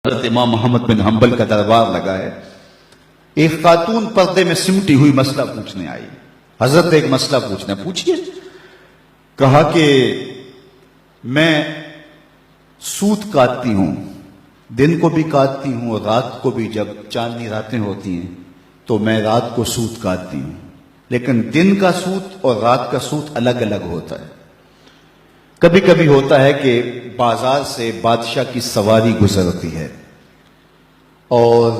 حضرت امام محمد بن حنبل کا دربار لگا ہے. ایک خاتون پردے میں سمٹی ہوئی مسئلہ پوچھنے آئی. حضرت ایک مسئلہ پوچھنا پوچھئے. کہا کہ میں سوت کاٹتی ہوں، دن کو بھی کاٹتی ہوں اور رات کو بھی. جب چاندنی راتیں ہوتی ہیں تو میں رات کو سوت کاٹتی ہوں، لیکن دن کا سوت اور رات کا سوت الگ الگ ہوتا ہے. کبھی کبھی ہوتا ہے کہ بازار سے بادشاہ کی سواری گزرتی ہے اور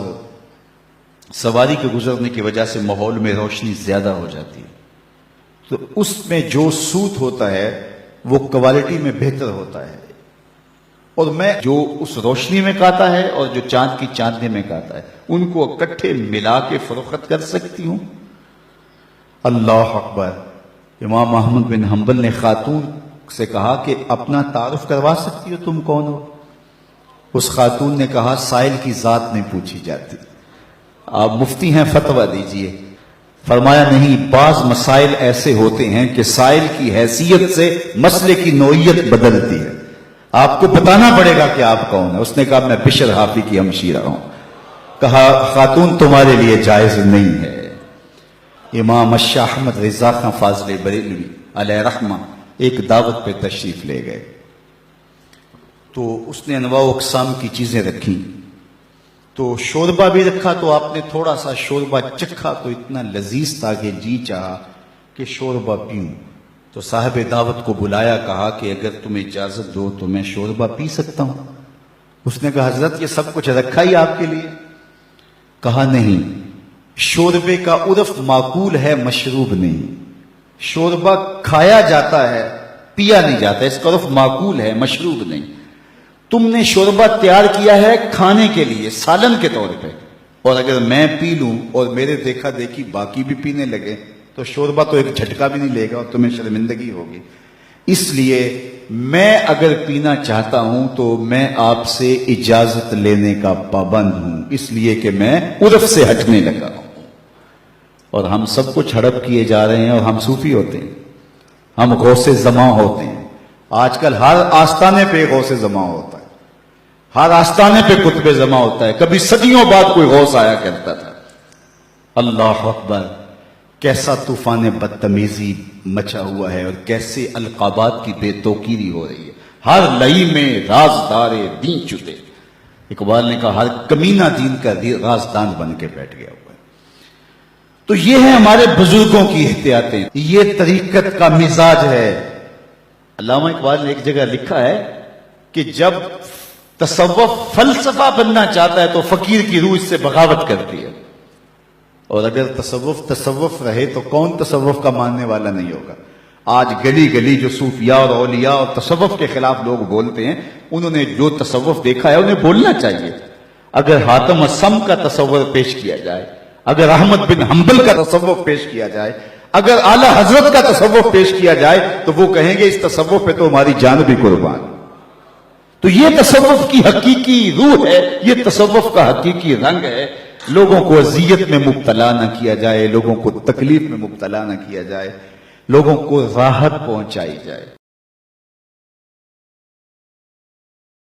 سواری کے گزرنے کی وجہ سے ماحول میں روشنی زیادہ ہو جاتی ہے، تو اس میں جو سوت ہوتا ہے وہ کوالٹی میں بہتر ہوتا ہے، اور میں جو اس روشنی میں کاتا ہے اور جو چاند کی چاندنی میں کاتا ہے ان کو اکٹھے ملا کے فروخت کر سکتی ہوں. اللہ اکبر. امام احمد بن حنبل نے خاتون سے کہا کہ اپنا تعارف کروا سکتی ہو، تم کون ہو؟ اس خاتون نے کہا سائل کی ذات نہیں پوچھی جاتی، آپ مفتی ہیں، فتویٰ دیجئے. فرمایا نہیں، بعض مسائل ایسے ہوتے ہیں کہ سائل کی حیثیت سے مسئلے کی نوعیت بدلتی ہے، آپ کو بتانا پڑے گا کہ آپ کون ہیں. اس نے کہا میں بشر حافی کی ہمشیرہ ہوں. کہا خاتون تمہارے لیے جائز نہیں ہے. امام شاہ احمد رضا خان فاضل بریلوی علیہ رحمہ ایک دعوت پہ تشریف لے گئے، تو اس نے انواع و اقسام کی چیزیں رکھی. تو شوربہ بھی رکھا، تو آپ نے تھوڑا سا شوربہ چکھا تو اتنا لذیذ تھا کہ جی چاہا کہ شوربہ پیوں. تو صاحب دعوت کو بلایا، کہا کہ اگر تم اجازت دو تو میں شوربہ پی سکتا ہوں. اس نے کہا حضرت یہ سب کچھ رکھا ہی آپ کے لیے. کہا نہیں، شوربے کا عرف معقول ہے، مشروب نہیں. شوربہ کھایا جاتا ہے، پیا نہیں جاتا، اس کا عرف معقول ہے، مشروب نہیں. تم نے شوربہ تیار کیا ہے کھانے کے لیے، سالن کے طور پہ، اور اگر میں پی لوں اور میرے دیکھا دیکھی باقی بھی پینے لگے تو شوربہ تو ایک جھٹکا بھی نہیں لے گا اور تمہیں شرمندگی ہوگی. اس لیے میں اگر پینا چاہتا ہوں تو میں آپ سے اجازت لینے کا پابند ہوں، اس لیے کہ میں عرف سے ہٹنے لگا ہوں. اور ہم سب کچھ ہڑپ کیے جا رہے ہیں، اور ہم صوفی ہوتے ہیں، ہم غوث زماں ہوتے ہیں. آج کل ہر آستانے پہ غوث زماں ہوتا ہے، ہر آستانے پہ قطب زماں ہوتا ہے. کبھی صدیوں بعد کوئی غوث آیا کرتا تھا. اللہ اکبر. کیسا طوفان بدتمیزی مچا ہوا ہے اور کیسے القابات کی بے توقیری ہو رہی ہے. ہر لئی میں رازدار دین چھپے. اقبال نے کہا ہر کمینہ دین کا رازدان بن کے بیٹھ گیا ہوا ہے. تو یہ ہے ہمارے بزرگوں کی احتیاطیں، یہ طریقت کا مزاج ہے. علامہ اقبال نے ایک جگہ لکھا ہے کہ جب تصوف فلسفہ بننا چاہتا ہے تو فقیر کی روح اس سے بغاوت کرتی ہے، اور اگر تصوف رہے تو کون تصوف کا ماننے والا نہیں ہوگا. آج گلی گلی جو صوفیاء اور اولیاء اور تصوف کے خلاف لوگ بولتے ہیں، انہوں نے جو تصوف دیکھا ہے انہیں بولنا چاہیے. اگر حاتم السم کا تصور پیش کیا جائے، اگر احمد بن حنبل کا تصوف پیش کیا جائے، اگر اعلی حضرت کا تصوف پیش کیا جائے تو وہ کہیں گے اس تصوف پہ تو ہماری جان بھی قربان. تو یہ تصوف کی حقیقی روح ہے، یہ تصوف کا حقیقی رنگ ہے. لوگوں کو اذیت میں مبتلا نہ کیا جائے، لوگوں کو تکلیف میں مبتلا نہ کیا جائے، لوگوں کو راحت پہنچائی جائے.